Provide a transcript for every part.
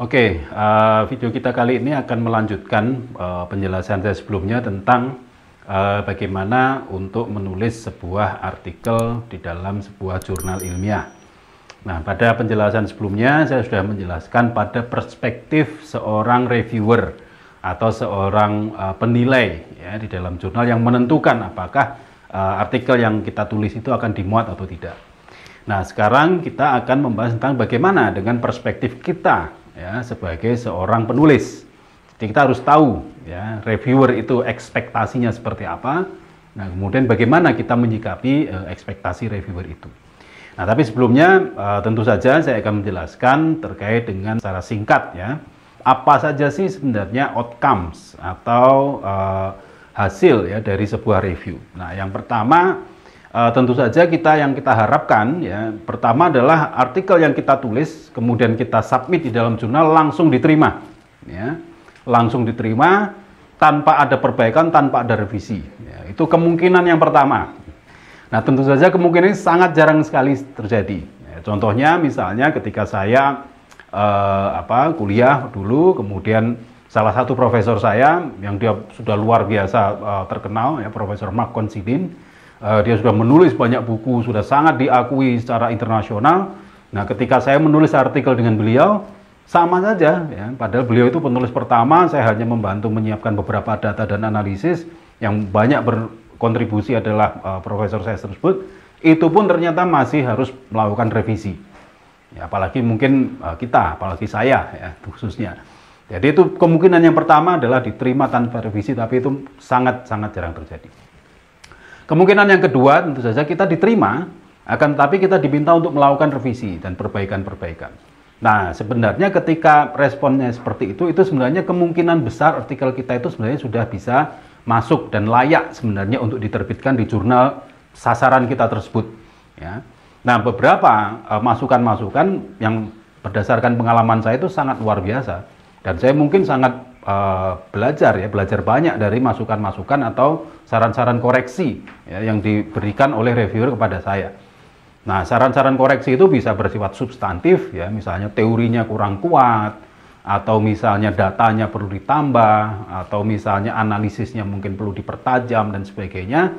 Oke, video kita kali ini akan melanjutkan penjelasan saya sebelumnya tentang bagaimana untuk menulis sebuah artikel di dalam sebuah jurnal ilmiah. Nah, pada penjelasan sebelumnya saya sudah menjelaskan pada perspektif seorang reviewer atau seorang penilai ya, di dalam jurnal yang menentukan apakah artikel yang kita tulis itu akan dimuat atau tidak. Nah, sekarang kita akan membahas tentang bagaimana dengan perspektif kita ya sebagai seorang penulis. Jadi kita harus tahu ya reviewer itu ekspektasinya seperti apa. Nah, kemudian bagaimana kita menyikapi ekspektasi reviewer itu. Nah, tapi sebelumnya tentu saja saya akan menjelaskan terkait dengan secara singkat ya. Apa saja sih sebenarnya outcomes atau hasil ya dari sebuah review. Nah, yang pertama tentu saja yang kita harapkan ya, pertama adalah artikel yang kita tulis kemudian kita submit di dalam jurnal langsung diterima ya, langsung diterima tanpa ada perbaikan, tanpa ada revisi ya, itu kemungkinan yang pertama. Nah, tentu saja kemungkinan ini sangat jarang sekali terjadi ya, contohnya misalnya ketika saya kuliah dulu, kemudian salah satu profesor saya yang dia sudah luar biasa terkenal ya, Profesor Mark Considine. Dia sudah menulis banyak buku, sudah sangat diakui secara internasional. Nah, ketika saya menulis artikel dengan beliau, sama saja ya. Padahal beliau itu penulis pertama, saya hanya membantu menyiapkan beberapa data dan analisis. Yang banyak berkontribusi adalah profesor saya tersebut. Itu pun ternyata masih harus melakukan revisi. Ya, apalagi mungkin apalagi saya ya khususnya. Jadi itu kemungkinan yang pertama adalah diterima tanpa revisi, tapi itu sangat-sangat jarang terjadi. Kemungkinan yang kedua tentu saja kita diterima, akan tetapi kita diminta untuk melakukan revisi dan perbaikan-perbaikan. Nah, sebenarnya ketika responnya seperti itu sebenarnya kemungkinan besar artikel kita itu sebenarnya sudah bisa masuk dan layak sebenarnya untuk diterbitkan di jurnal sasaran kita tersebut. Ya. Nah, beberapa masukan-masukan yang berdasarkan pengalaman saya itu sangat luar biasa. Dan saya mungkin sangat belajar banyak dari masukan-masukan atau saran-saran koreksi ya, yang diberikan oleh reviewer kepada saya. Nah, saran-saran koreksi itu bisa bersifat substantif ya, misalnya teorinya kurang kuat, atau misalnya datanya perlu ditambah, atau misalnya analisisnya mungkin perlu dipertajam dan sebagainya,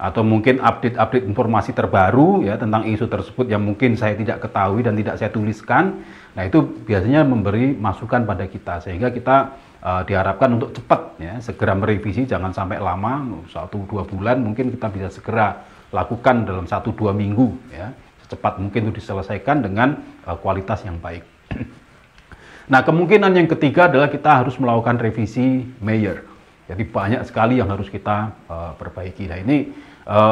atau mungkin update informasi terbaru ya tentang isu tersebut yang mungkin saya tidak ketahui dan tidak saya tuliskan. Nah, itu biasanya memberi masukan pada kita sehingga kita diharapkan untuk cepat ya, segera merevisi, jangan sampai lama 1-2 bulan, mungkin kita bisa segera lakukan dalam 1-2 minggu ya, secepat mungkin itu diselesaikan dengan kualitas yang baik. Nah, kemungkinan yang ketiga adalah kita harus melakukan revisi major. Jadi banyak sekali yang harus kita perbaiki. Nah, ini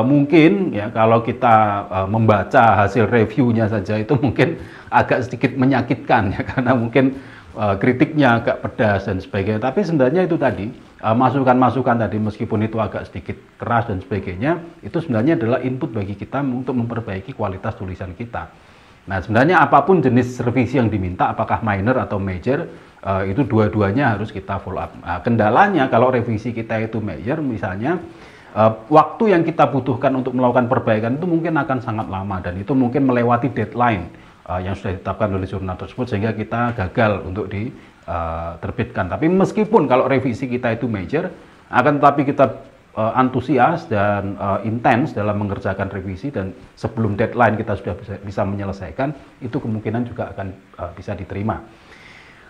mungkin ya kalau kita membaca hasil reviewnya saja itu mungkin agak sedikit menyakitkan ya, karena mungkin kritiknya agak pedas dan sebagainya. Tapi sebenarnya itu tadi masukan-masukan tadi meskipun itu agak sedikit keras dan sebagainya, itu sebenarnya adalah input bagi kita untuk memperbaiki kualitas tulisan kita. Nah, sebenarnya apapun jenis revisi yang diminta, apakah minor atau major, itu dua-duanya harus kita follow up. Nah, kendalanya kalau revisi kita itu major misalnya, waktu yang kita butuhkan untuk melakukan perbaikan itu mungkin akan sangat lama dan itu mungkin melewati deadline yang sudah ditetapkan oleh jurnal tersebut sehingga kita gagal untuk diterbitkan. Tapi meskipun kalau revisi kita itu major, akan tetapi kita antusias dan intens dalam mengerjakan revisi dan sebelum deadline kita sudah bisa menyelesaikan, itu kemungkinan juga akan bisa diterima.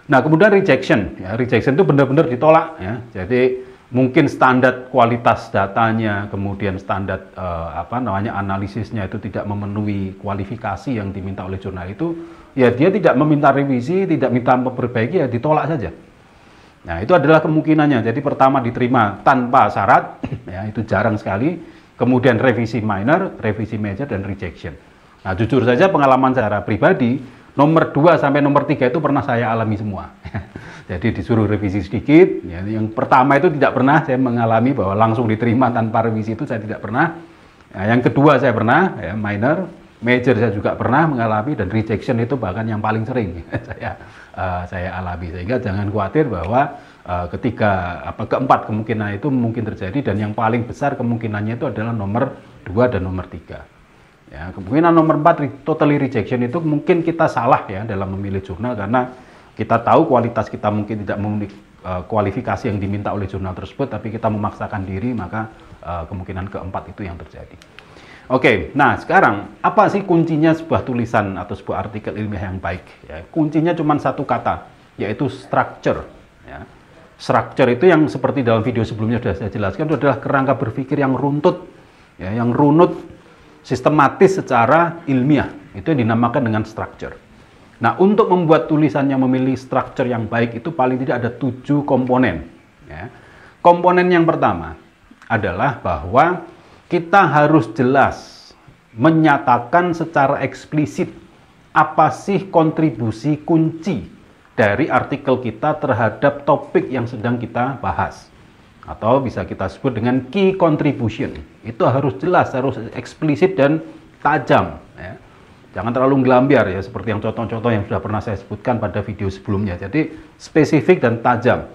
Nah, kemudian rejection ya, rejection itu benar-benar ditolak ya. Jadi mungkin standar kualitas datanya, kemudian standar analisisnya itu tidak memenuhi kualifikasi yang diminta oleh jurnal itu, ya dia tidak meminta revisi, tidak minta memperbaiki, ya ditolak saja. Nah, itu adalah kemungkinannya. Jadi pertama diterima tanpa syarat, ya itu jarang sekali. Kemudian revisi minor, revisi major, dan rejection. Nah, jujur saja pengalaman secara pribadi, nomor 2 sampai nomor 3 itu pernah saya alami semua. Jadi disuruh revisi sedikit, ya, yang pertama itu tidak pernah saya mengalami bahwa langsung diterima tanpa revisi, itu saya tidak pernah. Nah, yang kedua saya pernah, ya, minor, major saya juga pernah mengalami, dan rejection itu bahkan yang paling sering saya alami. Sehingga jangan khawatir bahwa keempat kemungkinan itu mungkin terjadi, dan yang paling besar kemungkinannya itu adalah nomor 2 dan nomor 3. Ya, kemungkinan nomor 4 totally rejection itu mungkin kita salah ya dalam memilih jurnal, karena kita tahu kualitas kita mungkin tidak memenuhi kualifikasi yang diminta oleh jurnal tersebut, tapi kita memaksakan diri, maka kemungkinan keempat itu yang terjadi. Oke, nah sekarang apa sih kuncinya sebuah tulisan atau sebuah artikel ilmiah yang baik? Ya, kuncinya cuma satu kata, yaitu structure. Ya. Structure itu yang seperti dalam video sebelumnya sudah saya jelaskan, itu adalah kerangka berpikir yang runtut, ya, yang runut, sistematis secara ilmiah. Itu yang dinamakan dengan structure. Nah, untuk membuat tulisannya memilih structure yang baik itu paling tidak ada 7 komponen. Ya. Komponen yang pertama adalah bahwa kita harus jelas menyatakan secara eksplisit apa sih kontribusi kunci dari artikel kita terhadap topik yang sedang kita bahas. Atau bisa kita sebut dengan key contribution. Itu harus jelas, harus eksplisit dan tajam. Ya. Jangan terlalu ngelambiar ya, seperti yang contoh-contoh yang sudah pernah saya sebutkan pada video sebelumnya. Jadi spesifik dan tajam.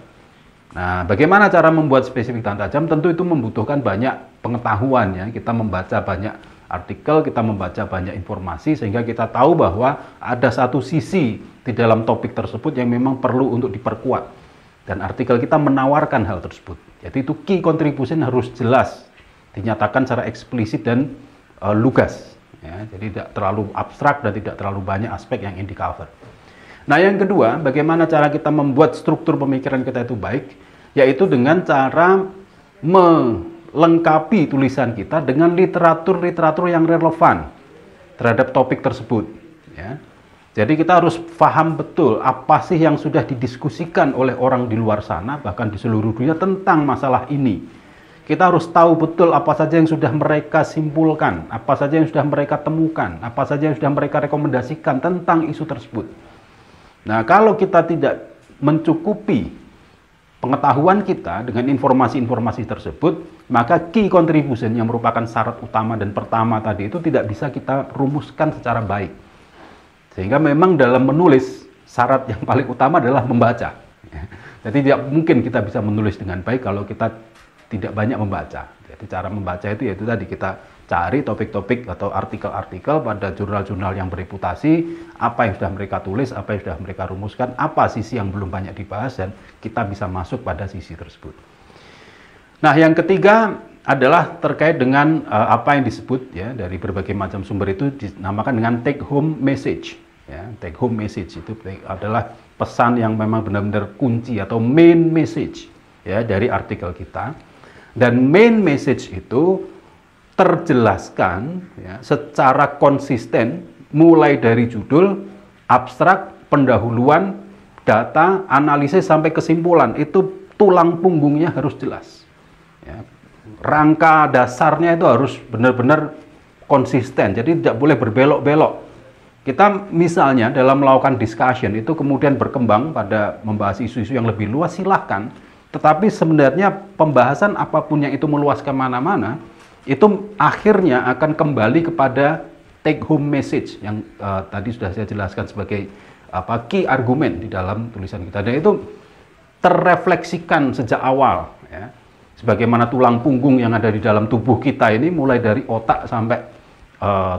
Nah, bagaimana cara membuat spesifik dan tajam? Tentu itu membutuhkan banyak pengetahuan ya. Kita membaca banyak artikel, kita membaca banyak informasi sehingga kita tahu bahwa ada satu sisi di dalam topik tersebut yang memang perlu untuk diperkuat. Dan artikel kita menawarkan hal tersebut. Jadi itu key contribution harus jelas, dinyatakan secara eksplisit dan lugas. Ya. Jadi tidak terlalu abstrak dan tidak terlalu banyak aspek yang ingin di cover. Nah, yang kedua, bagaimana cara kita membuat struktur pemikiran kita itu baik, yaitu dengan cara melengkapi tulisan kita dengan literatur-literatur yang relevan terhadap topik tersebut. Ya. Jadi kita harus paham betul apa sih yang sudah didiskusikan oleh orang di luar sana, bahkan di seluruh dunia tentang masalah ini. Kita harus tahu betul apa saja yang sudah mereka simpulkan, apa saja yang sudah mereka temukan, apa saja yang sudah mereka rekomendasikan tentang isu tersebut. Nah, kalau kita tidak mencukupi pengetahuan kita dengan informasi-informasi tersebut, maka key contribution yang merupakan syarat utama dan pertama tadi itu tidak bisa kita rumuskan secara baik. Sehingga memang dalam menulis, syarat yang paling utama adalah membaca. Jadi tidak mungkin kita bisa menulis dengan baik kalau kita tidak banyak membaca. Jadi cara membaca itu yaitu tadi kita cari topik-topik atau artikel-artikel pada jurnal-jurnal yang bereputasi, apa yang sudah mereka tulis, apa yang sudah mereka rumuskan, apa sisi yang belum banyak dibahas, dan kita bisa masuk pada sisi tersebut. Nah, yang ketiga adalah terkait dengan apa yang disebut ya dari berbagai macam sumber itu dinamakan dengan take home message. Ya, take home message itu adalah pesan yang memang benar-benar kunci atau main message ya dari artikel kita. Dan main message itu terjelaskan ya, secara konsisten mulai dari judul, abstrak, pendahuluan, data, analisis sampai kesimpulan. Itu tulang punggungnya harus jelas. Ya. Rangka dasarnya itu harus benar-benar konsisten. Jadi tidak boleh berbelok-belok. Kita misalnya dalam melakukan discussion itu kemudian berkembang pada membahas isu-isu yang lebih luas, silahkan. Tetapi sebenarnya pembahasan apapun yang itu meluas kemana-mana, itu akhirnya akan kembali kepada take home message yang tadi sudah saya jelaskan sebagai key argument di dalam tulisan kita. Dan itu terrefleksikan sejak awal. Ya. Sebagaimana tulang punggung yang ada di dalam tubuh kita ini, mulai dari otak sampai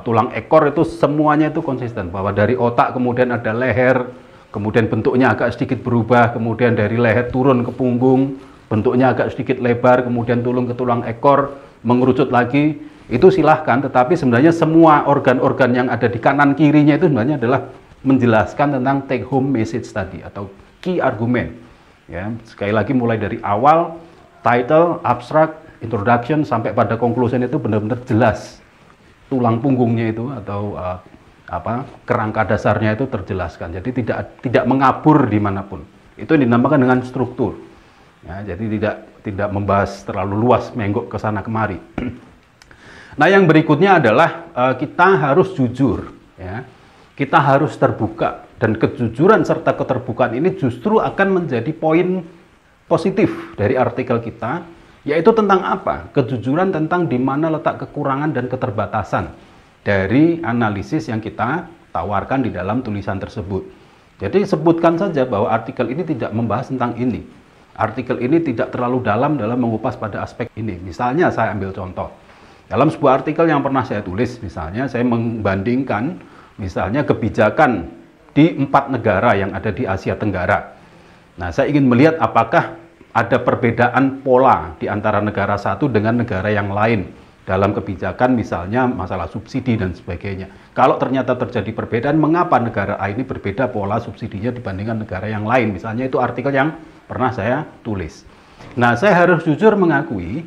tulang ekor itu semuanya itu konsisten. Bahwa dari otak kemudian ada leher, kemudian bentuknya agak sedikit berubah, kemudian dari leher turun ke punggung, bentuknya agak sedikit lebar, kemudian turun ke tulang ekor, mengerucut lagi, itu silahkan. Tetapi sebenarnya semua organ-organ yang ada di kanan kirinya itu sebenarnya adalah menjelaskan tentang take home message tadi, atau key argument. Ya, sekali lagi mulai dari awal, title, abstract, introduction, sampai pada conclusion itu benar-benar jelas. Tulang punggungnya itu atau kerangka dasarnya itu terjelaskan. Jadi tidak mengabur dimanapun. Itu dinamakan dengan struktur. Ya, jadi tidak membahas terlalu luas, menggok ke sana kemari. Nah, yang berikutnya adalah kita harus jujur. Ya. Kita harus terbuka. Dan kejujuran serta keterbukaan ini justru akan menjadi poin positif dari artikel kita, yaitu tentang apa? Kejujuran tentang di mana letak kekurangan dan keterbatasan dari analisis yang kita tawarkan di dalam tulisan tersebut. Jadi sebutkan saja bahwa artikel ini tidak membahas tentang ini. Artikel ini tidak terlalu dalam mengupas pada aspek ini. Misalnya saya ambil contoh. Dalam sebuah artikel yang pernah saya tulis, misalnya saya membandingkan misalnya kebijakan di 4 negara yang ada di Asia Tenggara. Nah, saya ingin melihat apakah ada perbedaan pola di antara negara satu dengan negara yang lain dalam kebijakan, misalnya masalah subsidi dan sebagainya. Kalau ternyata terjadi perbedaan, mengapa negara A ini berbeda pola subsidinya dibandingkan negara yang lain? Misalnya itu artikel yang pernah saya tulis. Nah, saya harus jujur mengakui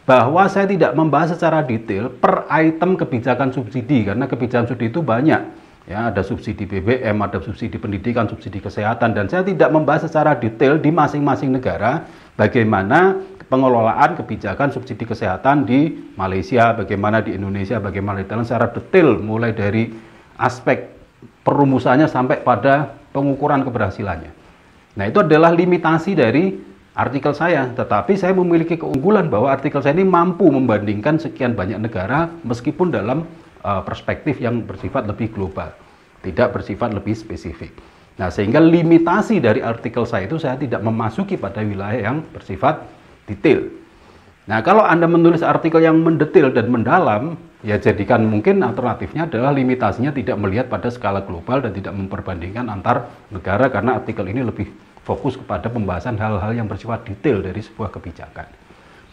bahwa saya tidak membahas secara detail per item kebijakan subsidi, karena kebijakan subsidi itu banyak. Ya, ada subsidi BBM, ada subsidi pendidikan, subsidi kesehatan, dan saya tidak membahas secara detail di masing-masing negara bagaimana pengelolaan kebijakan subsidi kesehatan di Malaysia, bagaimana di Indonesia, bagaimana di Thailand secara detail, mulai dari aspek perumusannya sampai pada pengukuran keberhasilannya. Nah, itu adalah limitasi dari artikel saya, tetapi saya memiliki keunggulan bahwa artikel saya ini mampu membandingkan sekian banyak negara meskipun dalam perspektif yang bersifat lebih global, tidak bersifat lebih spesifik. Nah, sehingga limitasi dari artikel saya itu saya tidak memasuki pada wilayah yang bersifat detail. Nah, kalau Anda menulis artikel yang mendetail dan mendalam, ya jadikan mungkin alternatifnya adalah limitasinya tidak melihat pada skala global dan tidak memperbandingkan antar negara, karena artikel ini lebih fokus kepada pembahasan hal-hal yang bersifat detail dari sebuah kebijakan.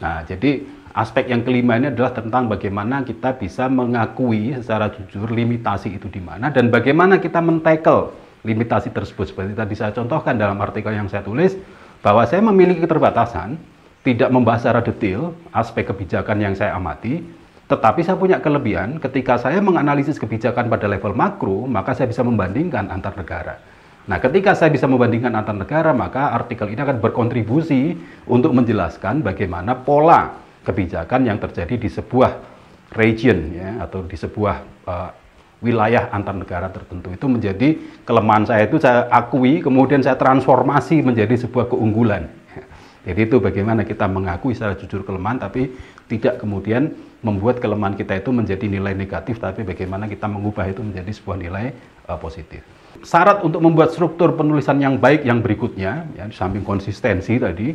Nah, jadi aspek yang kelima ini adalah tentang bagaimana kita bisa mengakui secara jujur limitasi itu di mana dan bagaimana kita men-tackle limitasi tersebut. Seperti tadi saya contohkan dalam artikel yang saya tulis, bahwa saya memiliki keterbatasan, tidak membahas secara detail aspek kebijakan yang saya amati, tetapi saya punya kelebihan ketika saya menganalisis kebijakan pada level makro, maka saya bisa membandingkan antar negara. Nah, ketika saya bisa membandingkan antar negara, maka artikel ini akan berkontribusi untuk menjelaskan bagaimana pola kebijakan yang terjadi di sebuah region, ya, atau di sebuah wilayah antar negara tertentu. Itu menjadi kelemahan saya, itu saya akui, kemudian saya transformasi menjadi sebuah keunggulan. Jadi itu bagaimana kita mengakui secara jujur kelemahan, tapi tidak kemudian membuat kelemahan kita itu menjadi nilai negatif, tapi bagaimana kita mengubah itu menjadi sebuah nilai positif. Syarat untuk membuat struktur penulisan yang baik yang berikutnya, ya, di samping konsistensi tadi,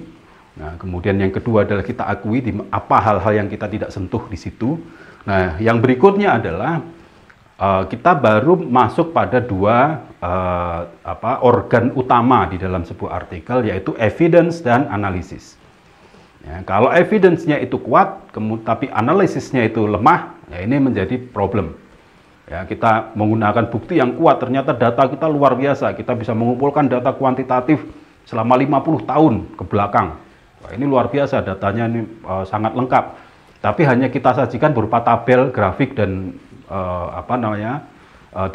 nah, kemudian yang kedua adalah kita akui di apa hal-hal yang kita tidak sentuh di situ. Nah, yang berikutnya adalah kita baru masuk pada dua organ utama di dalam sebuah artikel, yaitu evidence dan analisis. Ya, kalau evidence-nya itu kuat, tapi analisisnya itu lemah, ya ini menjadi problem. Ya, kita menggunakan bukti yang kuat, ternyata data kita luar biasa, kita bisa mengumpulkan data kuantitatif selama 50 tahun ke belakang. Wah, ini luar biasa, datanya ini sangat lengkap. Tapi hanya kita sajikan berupa tabel, grafik, dan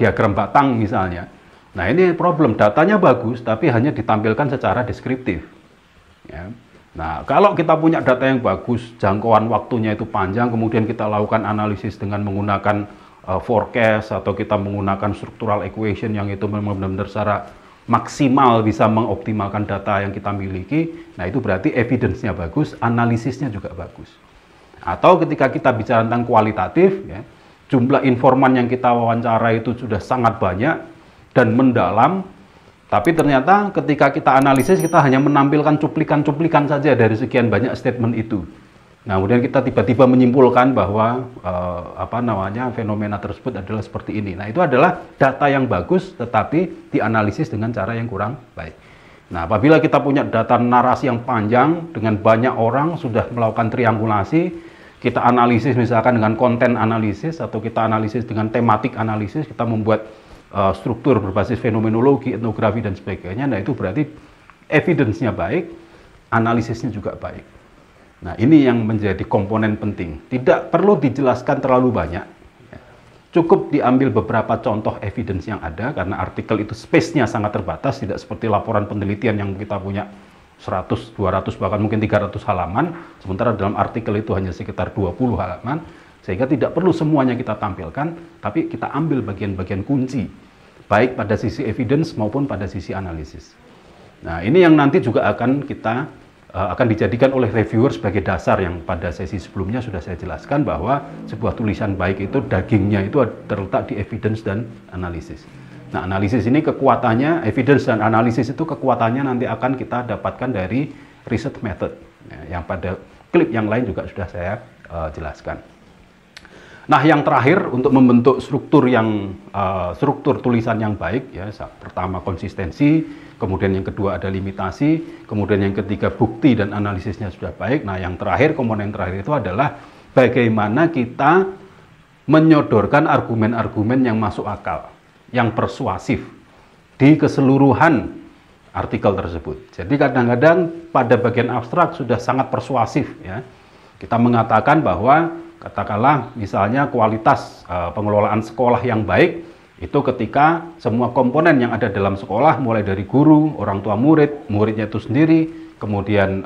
diagram batang misalnya. Nah, ini problem, datanya bagus, tapi hanya ditampilkan secara deskriptif. Ya. Nah, kalau kita punya data yang bagus, jangkauan waktunya itu panjang, kemudian kita lakukan analisis dengan menggunakan forecast, atau kita menggunakan structural equation yang itu benar-benar secara maksimal bisa mengoptimalkan data yang kita miliki, nah itu berarti evidence-nya bagus, analisisnya juga bagus. Atau ketika kita bicara tentang kualitatif, ya, jumlah informan yang kita wawancara itu sudah sangat banyak dan mendalam, tapi ternyata ketika kita analisis, kita hanya menampilkan cuplikan-cuplikan saja dari sekian banyak statement itu. Nah, kemudian kita tiba-tiba menyimpulkan bahwa fenomena tersebut adalah seperti ini. Nah, itu adalah data yang bagus, tetapi dianalisis dengan cara yang kurang baik. Nah, apabila kita punya data narasi yang panjang dengan banyak orang sudah melakukan triangulasi, kita analisis misalkan dengan konten analisis, atau kita analisis dengan tematik analisis, kita membuat struktur berbasis fenomenologi, etnografi, dan sebagainya. Nah, itu berarti evidence-nya baik, analisisnya juga baik. Nah, ini yang menjadi komponen penting. Tidak perlu dijelaskan terlalu banyak. Cukup diambil beberapa contoh evidence yang ada, karena artikel itu space-nya sangat terbatas, tidak seperti laporan penelitian yang kita punya 100, 200, bahkan mungkin 300 halaman, sementara dalam artikel itu hanya sekitar 20 halaman, sehingga tidak perlu semuanya kita tampilkan, tapi kita ambil bagian-bagian kunci, baik pada sisi evidence maupun pada sisi analisis. Nah, ini yang nanti juga akan dijadikan oleh reviewer sebagai dasar, yang pada sesi sebelumnya sudah saya jelaskan bahwa sebuah tulisan baik itu dagingnya itu terletak di evidence dan analisis. Nah, analisis ini kekuatannya, evidence dan analisis itu kekuatannya nanti akan kita dapatkan dari research method, ya, yang pada klip yang lain juga sudah saya jelaskan. Nah, yang terakhir untuk membentuk struktur tulisan yang baik ya, pertama konsistensi, kemudian yang kedua ada limitasi, kemudian yang ketiga bukti dan analisisnya sudah baik. Nah, yang terakhir, komponen terakhir itu adalah bagaimana kita menyodorkan argumen-argumen yang masuk akal, yang persuasif di keseluruhan artikel tersebut. Jadi kadang-kadang pada bagian abstrak sudah sangat persuasif ya. Kita mengatakan bahwa katakanlah misalnya kualitas pengelolaan sekolah yang baik itu ketika semua komponen yang ada dalam sekolah, mulai dari guru, orang tua murid, muridnya itu sendiri, kemudian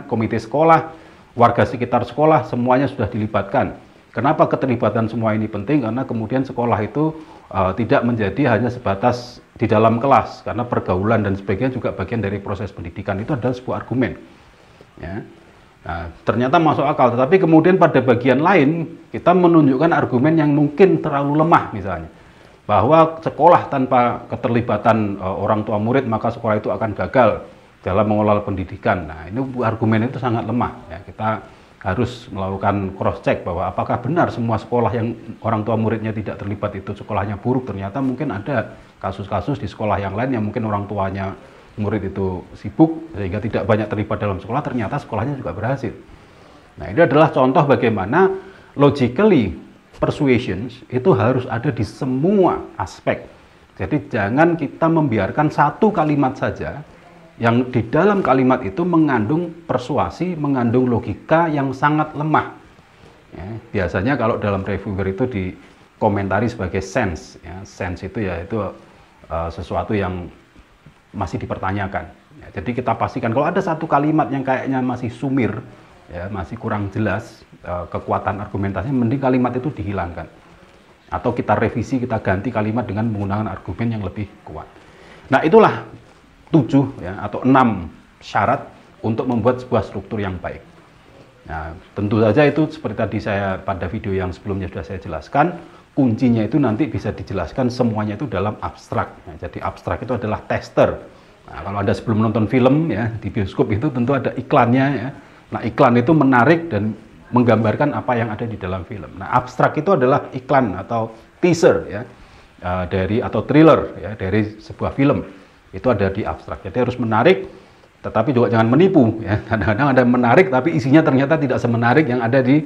komite sekolah, warga sekitar sekolah, semuanya sudah dilibatkan. Kenapa keterlibatan semua ini penting? Karena kemudian sekolah itu tidak menjadi hanya sebatas di dalam kelas, karena pergaulan dan sebagainya juga bagian dari proses pendidikan. Itu adalah sebuah argumen ya. Nah, ternyata masuk akal, tetapi kemudian pada bagian lain kita menunjukkan argumen yang mungkin terlalu lemah, misalnya bahwa sekolah tanpa keterlibatan orang tua murid maka sekolah itu akan gagal dalam mengelola pendidikan. Nah, ini argumen itu sangat lemah ya. Kita harus melakukan cross check bahwa apakah benar semua sekolah yang orang tua muridnya tidak terlibat itu sekolahnya buruk. Ternyata mungkin ada kasus-kasus di sekolah yang lain yang mungkin orang tuanya murid itu sibuk sehingga tidak banyak terlibat dalam sekolah, ternyata sekolahnya juga berhasil. Nah, ini adalah contoh bagaimana logically persuasion itu harus ada di semua aspek. Jadi jangan kita membiarkan satu kalimat saja yang di dalam kalimat itu mengandung persuasi, mengandung logika yang sangat lemah. Ya, biasanya kalau dalam reviewer itu dikomentari sebagai sense. Ya, sense itu ya itu sesuatu yang masih dipertanyakan. Ya, jadi kita pastikan kalau ada satu kalimat yang kayaknya masih sumir, ya, masih kurang jelas kekuatan argumentasinya, mending kalimat itu dihilangkan. Atau kita revisi, kita ganti kalimat dengan menggunakan argumen yang lebih kuat. Nah, itulah 7 ya, atau 6 syarat untuk membuat sebuah struktur yang baik. Nah, tentu saja itu seperti tadi saya pada video yang sebelumnya sudah saya jelaskan, kuncinya itu nanti bisa dijelaskan semuanya itu dalam abstrak. Nah, jadi abstrak itu adalah tester. Nah, kalau Anda sebelum nonton film ya di bioskop itu tentu ada iklannya ya. Nah, iklan itu menarik dan menggambarkan apa yang ada di dalam film. Nah, abstrak itu adalah iklan atau teaser ya atau thriller ya dari sebuah film. Itu ada di abstrak. Jadi harus menarik, tetapi juga jangan menipu ya. Kadang-kadang ada menarik tapi isinya ternyata tidak semenarik yang ada di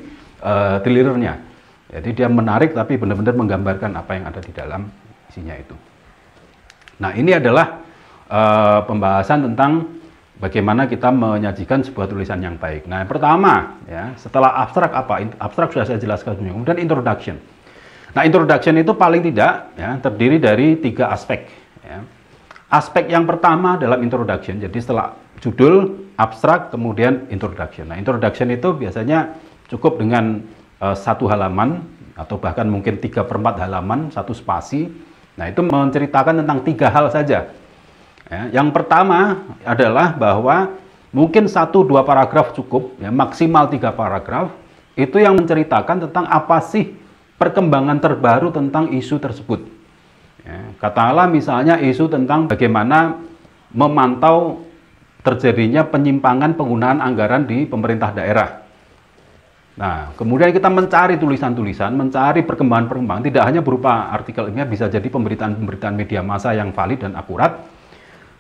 thrillernya. Jadi dia menarik tapi benar-benar menggambarkan apa yang ada di dalam isinya itu. Nah, ini adalah pembahasan tentang bagaimana kita menyajikan sebuah tulisan yang baik. Nah, yang pertama ya, setelah abstrak apa? Abstrak sudah saya jelaskan sebelumnya. Kemudian introduction. Nah, introduction itu paling tidak ya terdiri dari 3 aspek ya. Aspek yang pertama dalam introduction, jadi setelah judul, abstrak, kemudian introduction. Nah, introduction itu biasanya cukup dengan 1 halaman atau bahkan mungkin 3/4 halaman, 1 spasi. Nah, itu menceritakan tentang 3 hal saja. Ya, yang pertama adalah bahwa mungkin 1-2 paragraf cukup, ya, maksimal 3 paragraf, itu yang menceritakan tentang apa sih perkembangan terbaru tentang isu tersebut. Ya, katakanlah misalnya isu tentang bagaimana memantau terjadinya penyimpangan penggunaan anggaran di pemerintah daerah. Nah, kemudian kita mencari tulisan-tulisan, mencari perkembangan-perkembangan, tidak hanya berupa artikel ilmiah, bisa jadi pemberitaan-pemberitaan media massa yang valid dan akurat.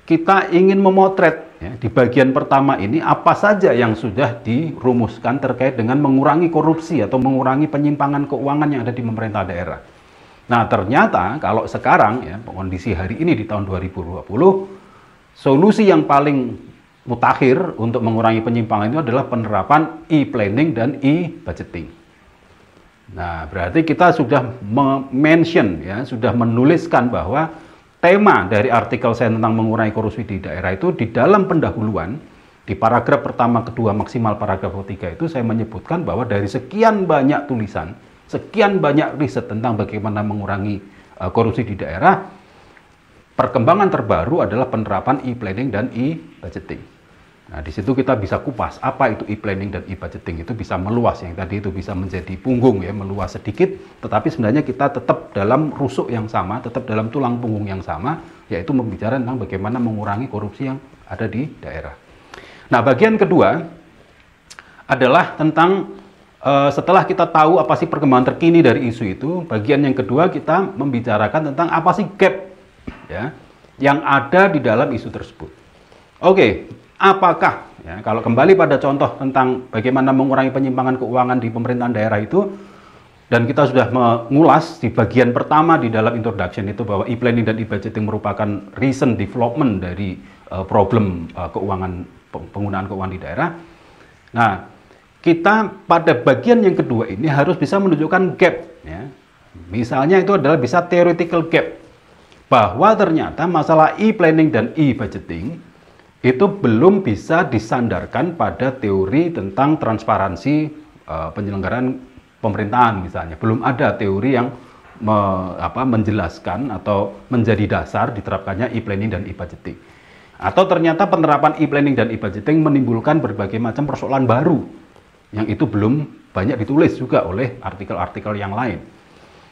Kita ingin memotret ya, di bagian pertama ini apa saja yang sudah dirumuskan terkait dengan mengurangi korupsi atau mengurangi penyimpangan keuangan yang ada di pemerintah daerah. Nah, ternyata kalau sekarang ya, kondisi hari ini di tahun 2020, solusi yang paling mutakhir untuk mengurangi penyimpangan itu adalah penerapan e-planning dan e-budgeting. Nah, berarti kita sudah mention ya, sudah menuliskan bahwa tema dari artikel saya tentang mengurangi korupsi di daerah itu di dalam pendahuluan di paragraf pertama, kedua, maksimal paragraf ketiga itu saya menyebutkan bahwa dari sekian banyak tulisan, sekian banyak riset tentang bagaimana mengurangi korupsi di daerah, perkembangan terbaru adalah penerapan e-planning dan e-budgeting. Nah, di situ kita bisa kupas apa itu e-planning dan e-budgeting. Itu bisa meluas, yang tadi itu bisa menjadi punggung ya, meluas sedikit, tetapi sebenarnya kita tetap dalam rusuk yang sama, tetap dalam tulang punggung yang sama, yaitu membicara tentang bagaimana mengurangi korupsi yang ada di daerah. Nah, bagian kedua adalah tentang setelah kita tahu apa sih perkembangan terkini dari isu itu, bagian yang kedua kita membicarakan tentang apa sih gap ya yang ada di dalam isu tersebut. Oke, apakah ya, kalau kembali pada contoh tentang bagaimana mengurangi penyimpangan keuangan di pemerintahan daerah itu, dan kita sudah mengulas di bagian pertama di dalam introduction itu bahwa e-planning dan e-budgeting merupakan recent development dari problem keuangan, penggunaan keuangan di daerah. Nah, kita pada bagian yang kedua ini harus bisa menunjukkan gap ya. Misalnya itu adalah bisa theoretical gap, bahwa ternyata masalah e-planning dan e-budgeting itu belum bisa disandarkan pada teori tentang transparansi penyelenggaraan pemerintahan misalnya. Belum ada teori yang menjelaskan atau menjadi dasar diterapkannya e-planning dan e-budgeting. Atau ternyata penerapan e-planning dan e-budgeting menimbulkan berbagai macam persoalan baru yang itu belum banyak ditulis juga oleh artikel-artikel yang lain.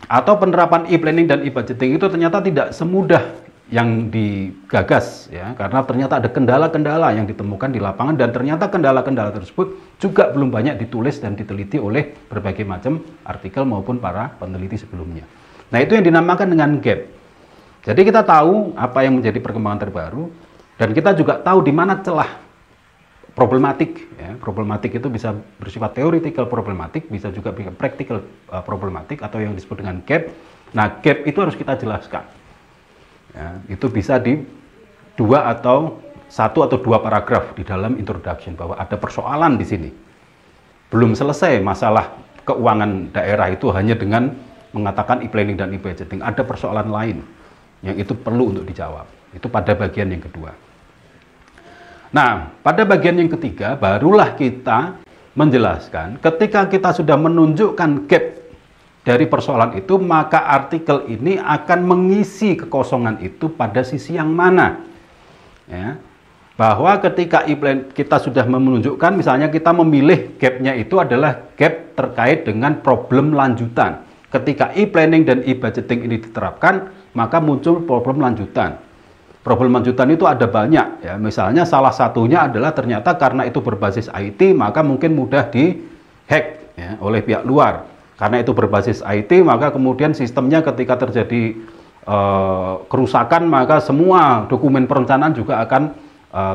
Atau penerapan e-planning dan e-budgeting itu ternyata tidak semudah yang digagas ya, karena ternyata ada kendala-kendala yang ditemukan di lapangan, dan ternyata kendala-kendala tersebut juga belum banyak ditulis dan diteliti oleh berbagai macam artikel maupun para peneliti sebelumnya. Nah, itu yang dinamakan dengan gap. Jadi kita tahu apa yang menjadi perkembangan terbaru, dan kita juga tahu di mana celah problematik ya. Problematik itu bisa bersifat theoretical problematik, bisa juga practical problematik, atau yang disebut dengan gap. Nah, gap itu harus kita jelaskan ya, itu bisa di satu atau dua paragraf di dalam introduction, bahwa ada persoalan di sini, belum selesai masalah keuangan daerah itu hanya dengan mengatakan e-planning dan e-budgeting. Ada persoalan lain yang itu perlu untuk dijawab, itu pada bagian yang kedua. Nah, pada bagian yang ketiga barulah kita menjelaskan ketika kita sudah menunjukkan gap dari persoalan itu, maka artikel ini akan mengisi kekosongan itu pada sisi yang mana ya. Bahwa ketika kita sudah menunjukkan, misalnya kita memilih gapnya itu adalah gap terkait dengan problem lanjutan. Ketika e-planning dan e-budgeting ini diterapkan, maka muncul problem lanjutan. Problem lanjutan itu ada banyak ya. Misalnya salah satunya adalah ternyata karena itu berbasis IT, maka mungkin mudah di-hack ya, oleh pihak luar. Karena itu berbasis IT, maka kemudian sistemnya ketika terjadi kerusakan, maka semua dokumen perencanaan juga akan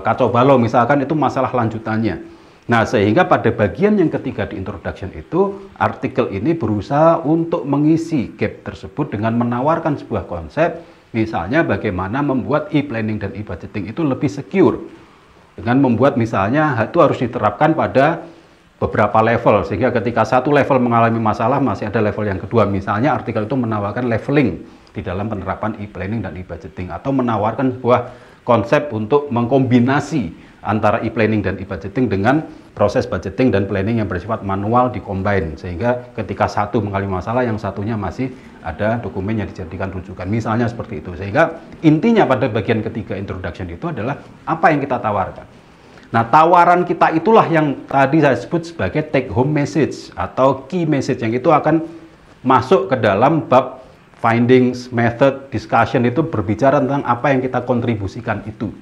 kacau balau, misalkan itu masalah lanjutannya. Nah, sehingga pada bagian yang ketiga di introduction itu, artikel ini berusaha untuk mengisi gap tersebut dengan menawarkan sebuah konsep. Misalnya bagaimana membuat e-planning dan e-budgeting itu lebih secure, dengan membuat misalnya itu harus diterapkan pada beberapa level, sehingga ketika satu level mengalami masalah masih ada level yang kedua. Misalnya artikel itu menawarkan leveling di dalam penerapan e-planning dan e-budgeting, atau menawarkan sebuah konsep untuk mengkombinasi antara e-planning dan e-budgeting dengan proses budgeting dan planning yang bersifat manual dikombin, sehingga ketika satu mengalami masalah, yang satunya masih ada dokumen yang dijadikan rujukan, misalnya seperti itu. Sehingga intinya pada bagian ketiga introduction itu adalah apa yang kita tawarkan. Nah, tawaran kita itulah yang tadi saya sebut sebagai take home message atau key message, yang itu akan masuk ke dalam bab findings, method, discussion, itu berbicara tentang apa yang kita kontribusikan itu.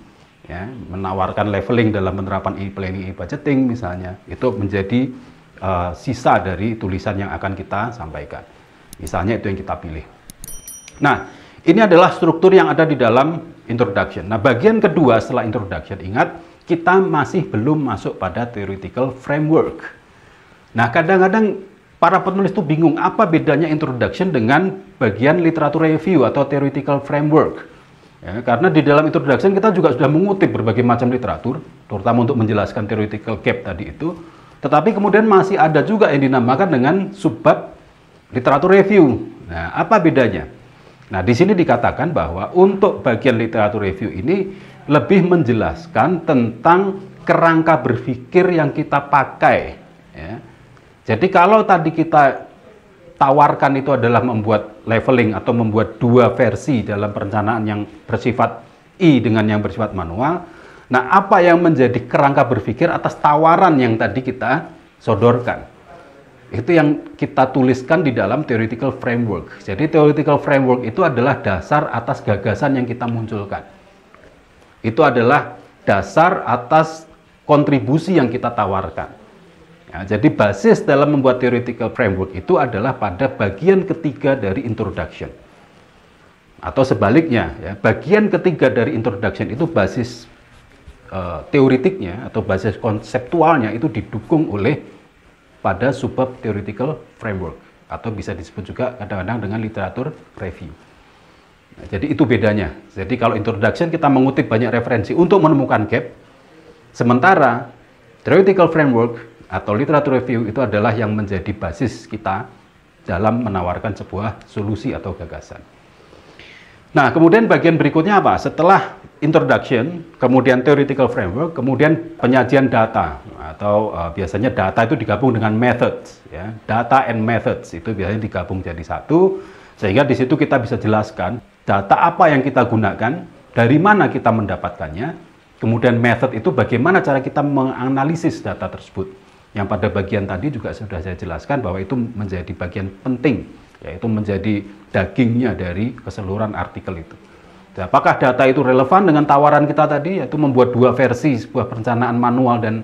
Ya, menawarkan leveling dalam penerapan e-planning, e-budgeting misalnya, itu menjadi sisa dari tulisan yang akan kita sampaikan. Misalnya itu yang kita pilih. Nah, ini adalah struktur yang ada di dalam introduction. Nah, bagian kedua setelah introduction, ingat, kita masih belum masuk pada theoretical framework. Nah, kadang-kadang para penulis itu bingung apa bedanya introduction dengan bagian literatur review atau theoretical framework. Ya, karena di dalam introduction kita juga sudah mengutip berbagai macam literatur, terutama untuk menjelaskan theoretical gap tadi itu. Tetapi kemudian masih ada juga yang dinamakan dengan subbab literatur review. Nah, apa bedanya? Nah, di sini dikatakan bahwa untuk bagian literatur review ini lebih menjelaskan tentang kerangka berpikir yang kita pakai. Ya. Jadi kalau tadi kita tawarkan itu adalah membuat leveling atau membuat dua versi dalam perencanaan yang bersifat I dengan yang bersifat manual. Nah, apa yang menjadi kerangka berpikir atas tawaran yang tadi kita sodorkan? Itu yang kita tuliskan di dalam theoretical framework. Jadi theoretical framework itu adalah dasar atas gagasan yang kita munculkan. Itu adalah dasar atas kontribusi yang kita tawarkan. Ya, jadi basis dalam membuat theoretical framework itu adalah pada bagian ketiga dari introduction. Atau sebaliknya, ya, bagian ketiga dari introduction itu basis teoritiknya atau basis konseptualnya itu didukung oleh pada subbab theoretical framework, atau bisa disebut juga kadang-kadang dengan literatur review. Nah, jadi itu bedanya. Jadi kalau introduction kita mengutip banyak referensi untuk menemukan gap, sementara theoretical framework atau literatur review itu adalah yang menjadi basis kita dalam menawarkan sebuah solusi atau gagasan. Nah, kemudian bagian berikutnya apa? Setelah introduction, kemudian theoretical framework, kemudian penyajian data, atau biasanya data itu digabung dengan methods, ya. Data and methods itu biasanya digabung jadi satu, sehingga di situ kita bisa jelaskan data apa yang kita gunakan, dari mana kita mendapatkannya, kemudian method itu bagaimana cara kita menganalisis data tersebut. Yang pada bagian tadi juga sudah saya jelaskan bahwa itu menjadi bagian penting, yaitu menjadi dagingnya dari keseluruhan artikel itu. Nah, apakah data itu relevan dengan tawaran kita tadi, yaitu membuat dua versi sebuah perencanaan manual dan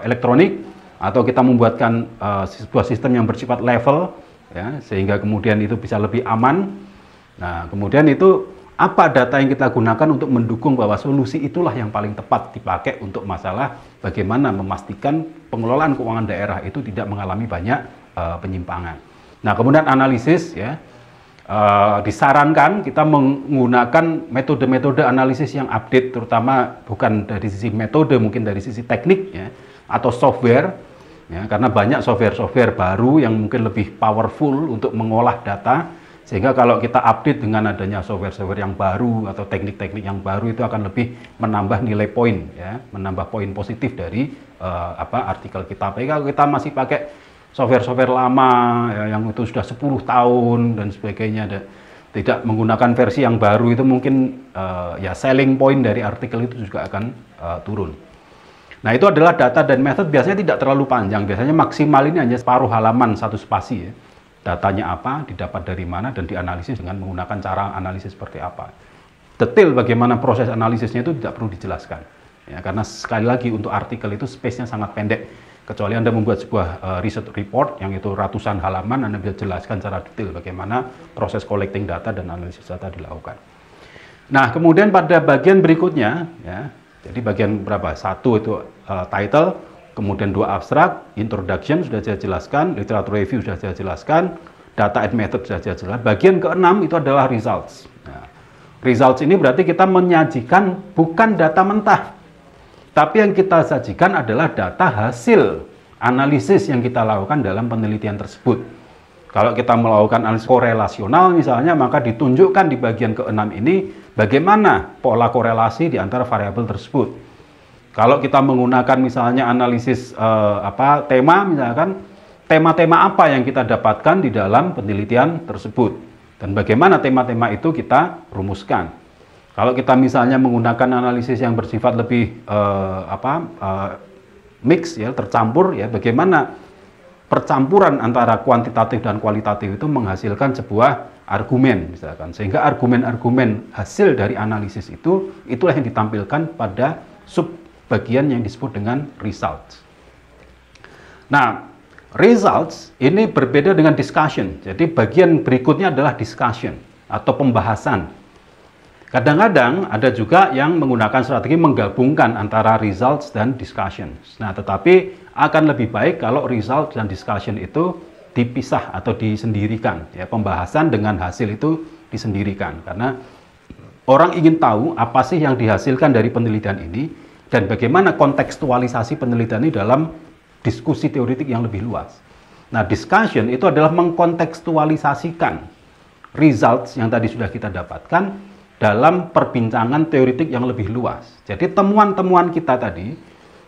elektronik, atau kita membuatkan sebuah sistem yang bersifat level, ya, sehingga kemudian itu bisa lebih aman. Nah, kemudian itu apa data yang kita gunakan untuk mendukung bahwa solusi itulah yang paling tepat dipakai untuk masalah bagaimana memastikan pengelolaan keuangan daerah itu tidak mengalami banyak penyimpangan. Nah, kemudian analisis, ya, disarankan kita menggunakan metode-metode analisis yang update, terutama bukan dari sisi metode, mungkin dari sisi teknik, ya, atau software, ya, karena banyak software-software baru yang mungkin lebih powerful untuk mengolah data, sehingga kalau kita update dengan adanya software-software yang baru atau teknik-teknik yang baru itu akan lebih menambah nilai poin, ya, menambah poin positif dari artikel kita. Tapi kalau kita masih pakai software-software lama, ya, yang itu sudah 10 tahun dan sebagainya, tidak menggunakan versi yang baru, itu mungkin ya selling point dari artikel itu juga akan turun. Nah, itu adalah data dan method, biasanya tidak terlalu panjang, biasanya maksimal ini hanya separuh halaman, satu spasi, ya. Datanya apa, didapat dari mana, dan dianalisis dengan menggunakan cara analisis seperti apa. Detail bagaimana proses analisisnya itu tidak perlu dijelaskan, ya, karena sekali lagi untuk artikel itu space-nya sangat pendek. Kecuali Anda membuat sebuah research report yang itu ratusan halaman, Anda bisa jelaskan secara detail bagaimana proses collecting data dan analisis data dilakukan. Nah, kemudian pada bagian berikutnya, ya, jadi bagian berapa? Satu itu title, kemudian dua abstrak, introduction sudah saya jelaskan, literatur review sudah saya jelaskan, data and method sudah saya jelaskan. Bagian keenam itu adalah results. Nah, results ini berarti kita menyajikan bukan data mentah, tapi yang kita sajikan adalah data hasil analisis yang kita lakukan dalam penelitian tersebut. Kalau kita melakukan analisis korelasional misalnya, maka ditunjukkan di bagian keenam ini bagaimana pola korelasi di antara variabel tersebut. Kalau kita menggunakan misalnya analisis tema, misalkan tema-tema apa yang kita dapatkan di dalam penelitian tersebut, dan bagaimana tema-tema itu kita rumuskan. Kalau kita misalnya menggunakan analisis yang bersifat lebih mix, ya, tercampur, ya, bagaimana percampuran antara kuantitatif dan kualitatif itu menghasilkan sebuah argumen, misalkan, sehingga argumen-argumen hasil dari analisis itu itulah yang ditampilkan pada sub bagian yang disebut dengan results. Nah, results ini berbeda dengan discussion. Jadi bagian berikutnya adalah discussion atau pembahasan. Kadang-kadang ada juga yang menggunakan strategi menggabungkan antara results dan discussion. Nah, tetapi akan lebih baik kalau results dan discussion itu dipisah atau disendirikan. Ya, pembahasan dengan hasil itu disendirikan. Karena orang ingin tahu apa sih yang dihasilkan dari penelitian ini dan bagaimana kontekstualisasi penelitian ini dalam diskusi teoritik yang lebih luas. Nah, discussion itu adalah mengkontekstualisasikan results yang tadi sudah kita dapatkan dalam perbincangan teoritik yang lebih luas. Jadi temuan-temuan kita tadi,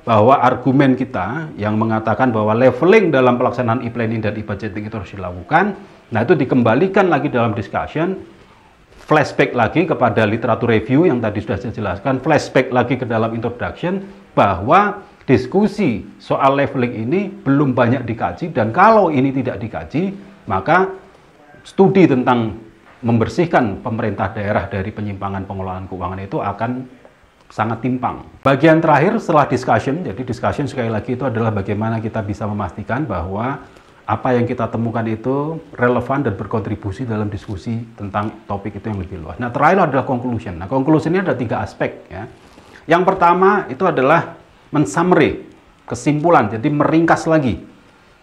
bahwa argumen kita yang mengatakan bahwa leveling dalam pelaksanaan e-planning dan e-budgeting itu harus dilakukan, nah itu dikembalikan lagi dalam discussion, flashback lagi kepada literatur review yang tadi sudah saya jelaskan, flashback lagi ke dalam introduction, bahwa diskusi soal leveling ini belum banyak dikaji, dan kalau ini tidak dikaji, maka studi tentang membersihkan pemerintah daerah dari penyimpangan pengelolaan keuangan itu akan sangat timpang. Bagian terakhir setelah discussion, jadi discussion sekali lagi itu adalah bagaimana kita bisa memastikan bahwa apa yang kita temukan itu relevan dan berkontribusi dalam diskusi tentang topik itu yang lebih luas. Nah, terakhir adalah conclusion. Nah, conclusion ini ada 3 aspek ya. Yang pertama itu adalah mensummary, kesimpulan, jadi meringkas lagi.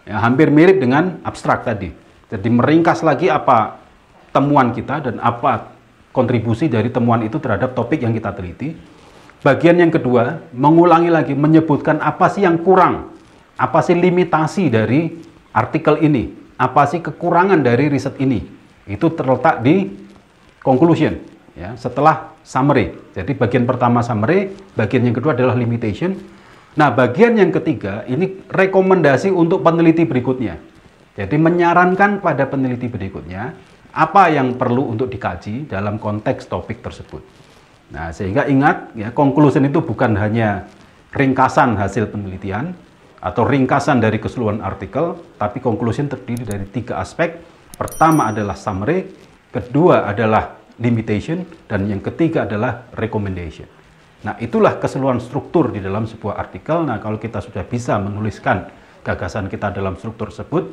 Ya, hampir mirip dengan abstrak tadi. Jadi meringkas lagi apa temuan kita dan apa kontribusi dari temuan itu terhadap topik yang kita teliti. Bagian yang kedua, mengulangi lagi, menyebutkan apa sih yang kurang, apa sih limitasi dari artikel ini, apa sih kekurangan dari riset ini. Itu terletak di conclusion, ya, setelah summary. Jadi bagian pertama summary, bagian yang kedua adalah limitation. Nah, bagian yang ketiga, ini rekomendasi untuk peneliti berikutnya. Jadi menyarankan pada peneliti berikutnya, apa yang perlu untuk dikaji dalam konteks topik tersebut. Nah, sehingga ingat ya, conclusion itu bukan hanya ringkasan hasil penelitian atau ringkasan dari keseluruhan artikel, tapi conclusion terdiri dari 3 aspek. Pertama adalah summary, kedua adalah limitation, dan yang ketiga adalah recommendation. Nah, itulah keseluruhan struktur di dalam sebuah artikel. Nah, kalau kita sudah bisa menuliskan gagasan kita dalam struktur tersebut,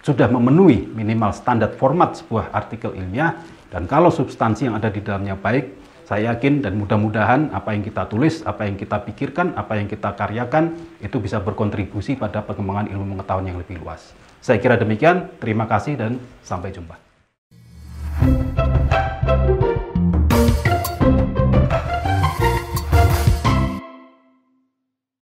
sudah memenuhi minimal standar format sebuah artikel ilmiah, dan kalau substansi yang ada di dalamnya baik, saya yakin dan mudah-mudahan apa yang kita tulis, apa yang kita pikirkan, apa yang kita karyakan, itu bisa berkontribusi pada pengembangan ilmu pengetahuan yang lebih luas. Saya kira demikian, terima kasih dan sampai jumpa.